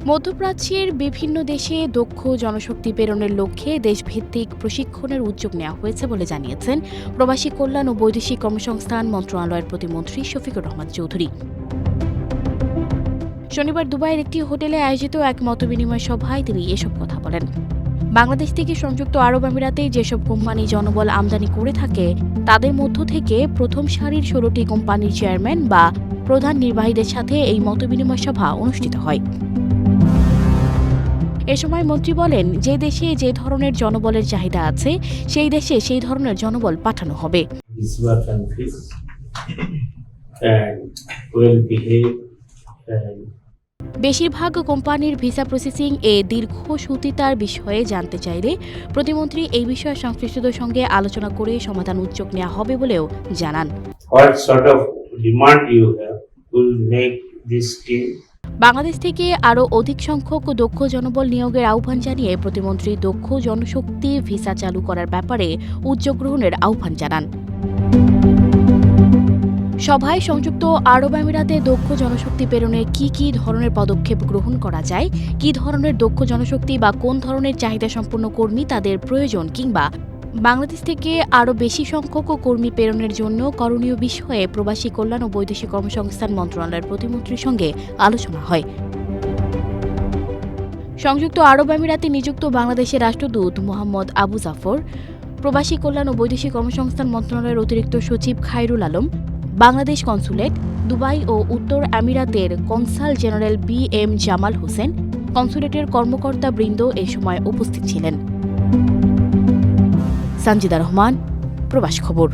মধ্যপ্রাচ্যের বিভিন্ন দেশে দক্ষ জনশক্তি প্রেরণের লক্ষ্যে দেশভিত্তিক প্রশিক্ষণের উদ্যোগ নেওয়া হয়েছে বলে জানিয়েছেন প্রবাসী কল্যাণ ও বৈদেশিক কর্মসংস্থান মন্ত্রণালয়ের প্রতিমন্ত্রী শফিকুর রহমান চৌধুরী। শনিবার দুবাইয়ের একটি হোটেলে আয়োজিত এক মতবিনিময় সভায় তিনি এসব কথা বলেন। বাংলাদেশ থেকে সংযুক্ত আরব আমিরাতে যেসব কোম্পানি জনবল আমদানি করে থাকে তাদের মধ্য থেকে প্রথম সারির ১৬টি কোম্পানির চেয়ারম্যান বা প্রধান নির্বাহীদের সাথে এই মতবিনিময় সভা অনুষ্ঠিত হয়। এ সময় মন্ত্রী বলেন, যে দেশে যে ধরনের জনবলের চাহিদা আছে সেই দেশে সেই ধরনের জনবল পাঠানো হবে। বেশিরভাগ কোম্পানির ভিসা প্রসেসিং এ দীর্ঘসূত্রিতার বিষয়ে জানতে চাইলে প্রতিমন্ত্রী এই বিষয়ে সংশ্লিষ্টদের সঙ্গে আলোচনা করে সমাধান উদ্যোগ নেওয়া হবে বলেও জানান। বাংলাদেশ থেকে আরও অধিক সংখ্যক দক্ষ জনবল নিয়োগের আহ্বান জানিয়ে প্রতিমন্ত্রী দক্ষ জনশক্তি ভিসা চালু করার ব্যাপারে উদ্যোগ গ্রহণের আহ্বান জানান। সভায় সংযুক্ত আরব আমিরাতে দক্ষ জনশক্তি প্রেরণে কি ধরনের পদক্ষেপ গ্রহণ করা যায়, কি ধরনের দক্ষ জনশক্তি বা কোন ধরনের চাহিদা সম্পন্ন কর্মী তাদের প্রয়োজন, কিংবা বাংলাদেশ থেকে আরও বেশি সংখ্যক কর্মী প্রেরণের জন্য করণীয় বিষয়ে প্রবাসী কল্যাণ ও বৈদেশিক কর্মসংস্থান মন্ত্রণালয়ের প্রতিমন্ত্রীর সঙ্গে আলোচনা হয়। সংযুক্ত আরব আমিরাতে নিযুক্ত বাংলাদেশের রাষ্ট্রদূত মোহাম্মদ আবু জাফর, প্রবাসী কল্যাণ ও বৈদেশিক কর্মসংস্থান মন্ত্রণালয়ের অতিরিক্ত সচিব খায়রুল আলম, বাংলাদেশ কনসুলেট, দুবাই ও উত্তর আমিরাতের consul general BM Jamal Hossain, কনসুলেটের কর্মকর্তা বৃন্দ এ সময় উপস্থিত ছিলেন। সানজিদা রহমান, প্রবাস খবর।